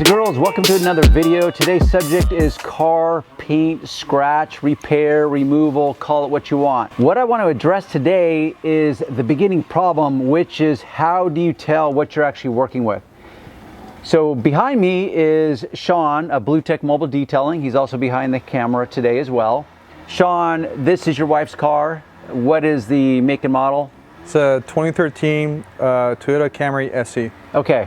Boys and girls, welcome to another video. Today's subject is car paint, scratch, repair, removal, call it what you want. What I want to address today is the beginning problem, which is how do you tell what you're actually working with? So behind me is Sean of Blue Tech Mobile Detailing. He's also behind the camera today as well. Sean, this is your wife's car. What is the make and model? It's a 2013 Toyota Camry SE. Okay,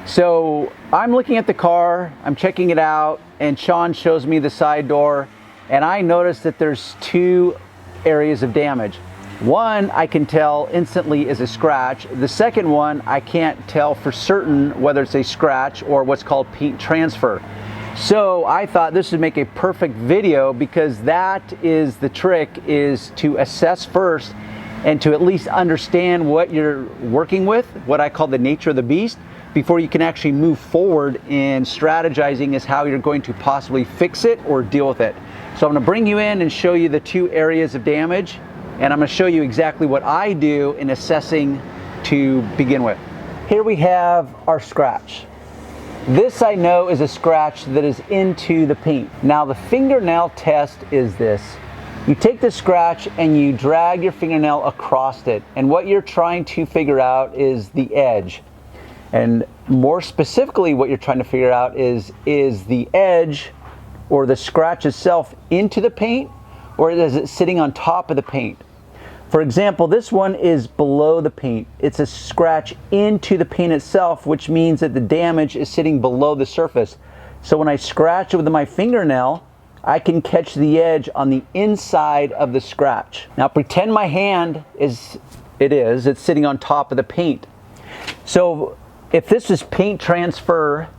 so I'm looking at the car, I'm checking it out, and Sean shows me the side door, and I notice that there's two areas of damage. One I can tell instantly is a scratch. The second one I can't tell for certain whether it's a scratch or what's called paint transfer. So I thought this would make a perfect video because that is the trick, is to assess first and to at least understand what you're working with, what I call the nature of the beast, before you can actually move forward in strategizing as how you're going to possibly fix it or deal with it. So I'm going to bring you in and show you the two areas of damage, and I'm going to show you exactly what I do in assessing to begin with. Here we have our scratch. This I know is a scratch that is into the paint. Now the fingernail test is this. You take the scratch and you drag your fingernail across it, and what you're trying to figure out is the edge. And more specifically, what you're trying to figure out is the edge or the scratch itself into the paint, or is it sitting on top of the paint? For example, this one is below the paint. It's a scratch into the paint itself, which means that the damage is sitting below the surface. So when I scratch it with my fingernail, I can catch the edge on the inside of the scratch. Now pretend my hand it's sitting on top of the paint. So if this is paint transfer,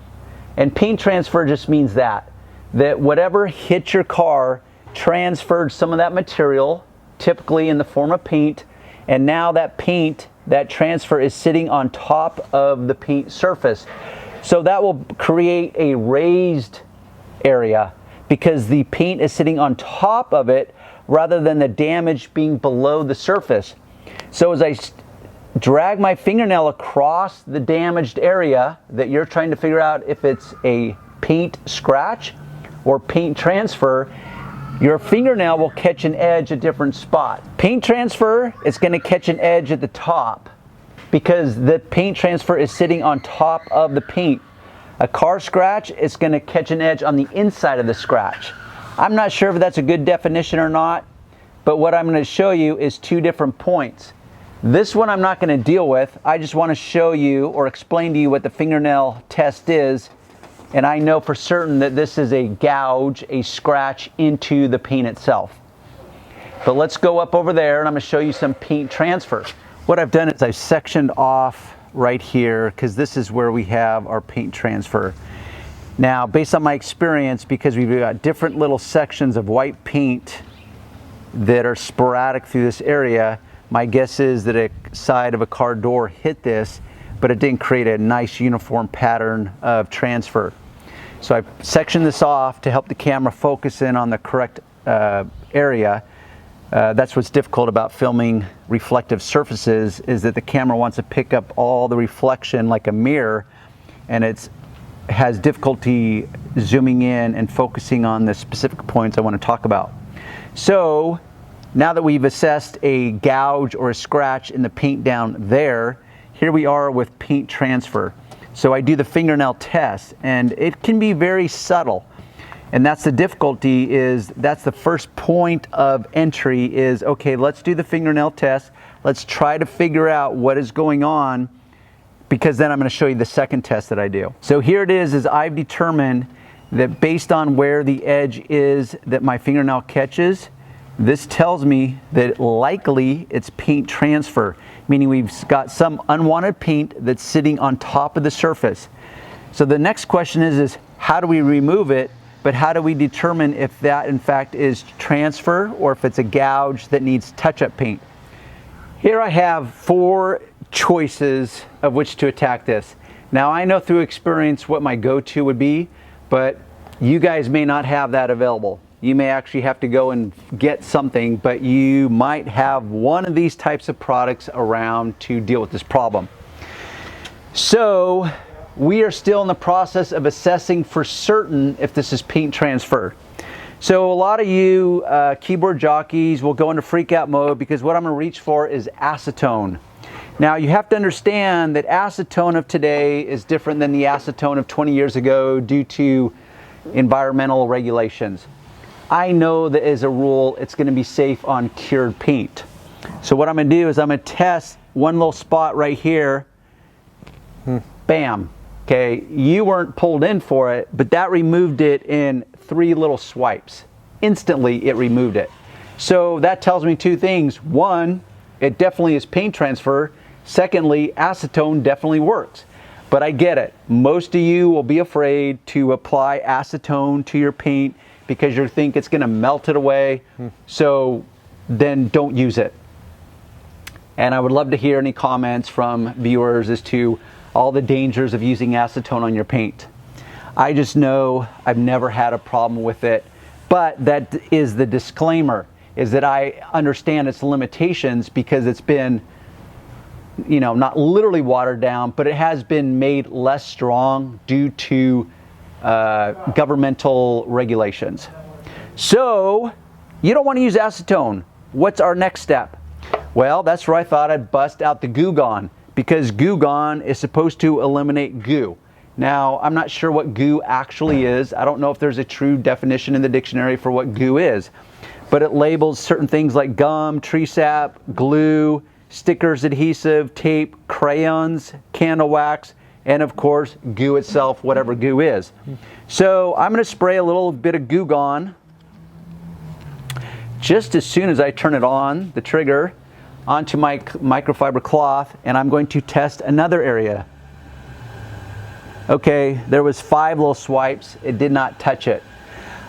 and paint transfer just means that whatever hit your car transferred some of that material, typically in the form of paint, and now that paint, that transfer is sitting on top of the paint surface. So that will create a raised area because the paint is sitting on top of it rather than the damage being below the surface. So as I drag my fingernail across the damaged area that you're trying to figure out if it's a paint scratch or paint transfer, your fingernail will catch an edge at a different spot. Paint transfer is going to catch an edge at the top because the paint transfer is sitting on top of the paint. A car scratch is going to catch an edge on the inside of the scratch. I'm not sure if that's a good definition or not, but what I'm going to show you is two different points. This one I'm not going to deal with. I just want to show you or explain to you what the fingernail test is. And I know for certain that this is a gouge, a scratch into the paint itself. But let's go up over there and I'm going to show you some paint transfer. What I've done is I've sectioned off right here because this is where we have our paint transfer. Now, based on my experience, because we've got different little sections of white paint that are sporadic through this area, my guess is that a side of a car door hit this, but it didn't create a nice uniform pattern of transfer. So I've sectioned this off to help the camera focus in on the correct area. That's what's difficult about filming reflective surfaces, is that the camera wants to pick up all the reflection like a mirror, and it has difficulty zooming in and focusing on the specific points I want to talk about. So now that we've assessed a gouge or a scratch in the paint down there, here we are with paint transfer. So I do the fingernail test, and it can be very subtle. And that's the difficulty, is that's the first point of entry is, okay, let's do the fingernail test. Let's try to figure out what is going on, because then I'm going to show you the second test that I do. So here it is I've determined that based on where the edge is that my fingernail catches, this tells me that likely it's paint transfer, meaning we've got some unwanted paint that's sitting on top of the surface. So the next question is how do we remove it, but how do we determine if that in fact is transfer or if it's a gouge that needs touch-up paint? Here I have 4 choices of which to attack this. Now I know through experience what my go-to would be, but you guys may not have that available. You may actually have to go and get something, but you might have one of these types of products around to deal with this problem. So we are still in the process of assessing for certain if this is paint transfer. So a lot of you keyboard jockeys will go into freak out mode because what I'm going to reach for is acetone. Now you have to understand that acetone of today is different than the acetone of 20 years ago due to environmental regulations. I know that as a rule it's going to be safe on cured paint. So what I'm going to do is I'm going to test one little spot right here. Bam. Okay, you weren't pulled in for it, but that removed it in 3 little swipes. Instantly it removed it. So that tells me 2 things. One, it definitely is paint transfer. Secondly, acetone definitely works. But I get it. Most of you will be afraid to apply acetone to your paint because you think it's going to melt it away. So then don't use it. And I would love to hear any comments from viewers as to all the dangers of using acetone on your paint. I just know I've never had a problem with it, but that is the disclaimer, is that I understand its limitations because it's been, you know, not literally watered down, but it has been made less strong due to governmental regulations. So you don't want to use acetone. What's our next step? Well, that's where I thought I'd bust out the Goo Gone, because Goo Gone is supposed to eliminate goo. Now, I'm not sure what goo actually is. I don't know if there's a true definition in the dictionary for what goo is, but it labels certain things like gum, tree sap, glue, stickers, adhesive, tape, crayons, candle wax, and of course, goo itself, whatever goo is. So I'm going to spray a little bit of Goo Gone just as soon as I turn it on, the trigger, onto my microfiber cloth, and I'm going to test another area. Okay, there was 5 little swipes. It did not touch it.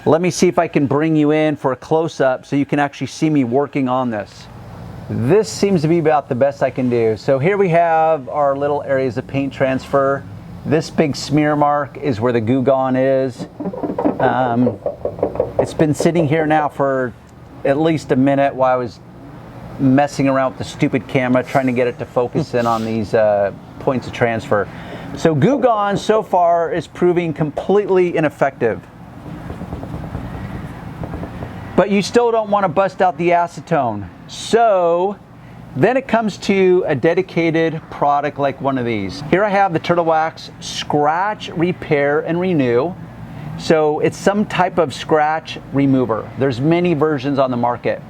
Let me see if I can bring you in for a close-up so you can actually see me working on this. This seems to be about the best I can do. So here we have our little areas of paint transfer. This big smear mark is where the Goo Gone is. It's been sitting here now for at least a minute while I was messing around with the stupid camera trying to get it to focus in on these points of transfer. So Goo Gone so far is proving completely ineffective. But you still don't want to bust out the acetone. So then it comes to a dedicated product like one of these. Here I have the Turtle Wax Scratch, Repair, and Renew. So it's some type of scratch remover. There's many versions on the market.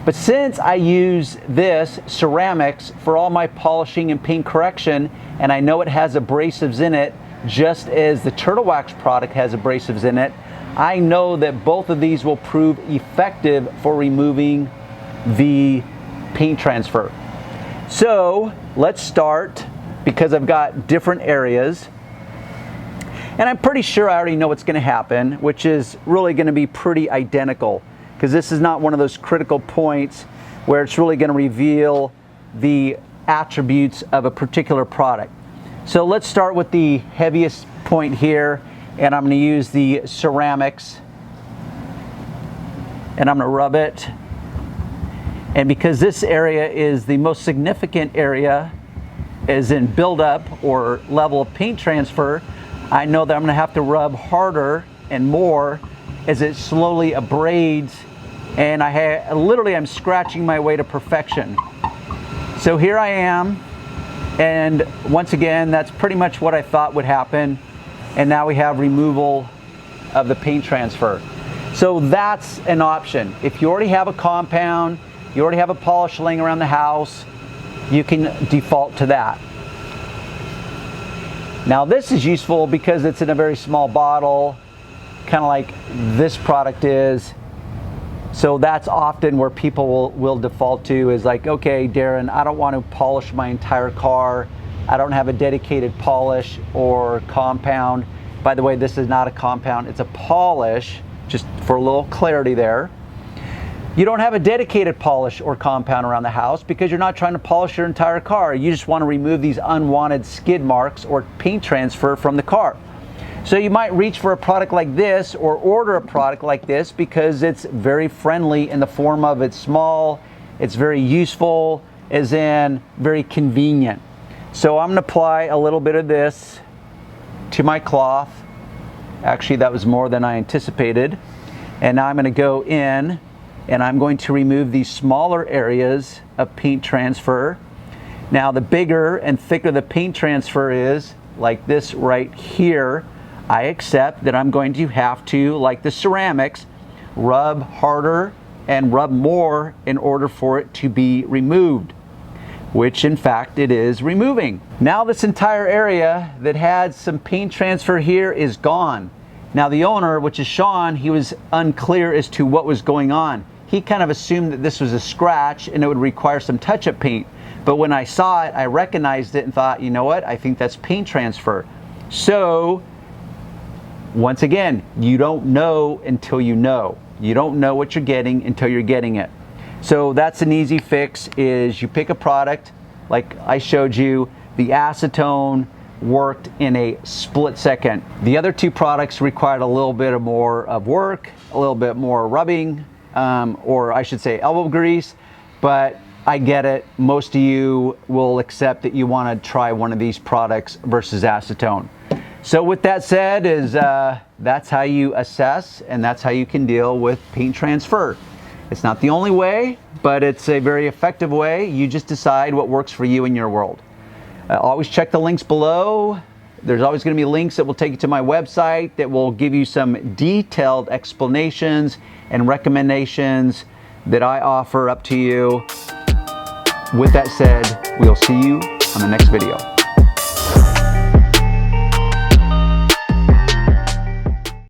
But since I use this ceramics for all my polishing and paint correction, and I know it has abrasives in it, just as the Turtle Wax product has abrasives in it, I know that both of these will prove effective for removing the paint transfer. So let's start, because I've got different areas. And I'm pretty sure I already know what's going to happen, which is really going to be pretty identical, because this is not one of those critical points where it's really going to reveal the attributes of a particular product. So let's start with the heaviest point here, and I'm going to use the ceramics, and I'm going to rub it. And because this area is the most significant area, as in buildup or level of paint transfer, I know that I'm going to have to rub harder and more as it slowly abrades, and I'm scratching my way to perfection. So here I am, and once again, that's pretty much what I thought would happen, and now we have removal of the paint transfer. So that's an option. If you already have a compound, you already have a polish laying around the house, you can default to that. Now this is useful because it's in a very small bottle, kind of like this product is. So that's often where people will default to, is like, okay, Darren, I don't want to polish my entire car. I don't have a dedicated polish or compound. By the way, this is not a compound, it's a polish, just for a little clarity there. You don't have a dedicated polish or compound around the house because you're not trying to polish your entire car. You just want to remove these unwanted skid marks or paint transfer from the car. So you might reach for a product like this or order a product like this because it's very friendly in the form of it's small, it's very useful, as in very convenient. So I'm going to apply a little bit of this to my cloth. Actually, that was more than I anticipated. And now I'm going to go in and I'm going to remove these smaller areas of paint transfer. Now, the bigger and thicker the paint transfer is, like this right here, I accept that I'm going to have to, like the ceramics, rub harder and rub more in order for it to be removed, which in fact it is removing. Now this entire area that had some paint transfer here is gone. Now the owner, which is Sean, he was unclear as to what was going on. He kind of assumed that this was a scratch and it would require some touch-up paint. But when I saw it, I recognized it and thought, you know what, I think that's paint transfer. So once again, you don't know until you know. You don't know what you're getting until you're getting it. So that's an easy fix, is you pick a product, like I showed you, the acetone worked in a split second. The other two products required a little bit more of work, a little bit more rubbing, or I should say elbow grease, but I get it. Most of you will accept that you want to try one of these products versus acetone. So with that said, that's how you assess and that's how you can deal with paint transfer. It's not the only way, but it's a very effective way. You just decide what works for you in your world. Always check the links below. There's always going to be links that will take you to my website that will give you some detailed explanations and recommendations that I offer up to you. With that said, we'll see you on the next video.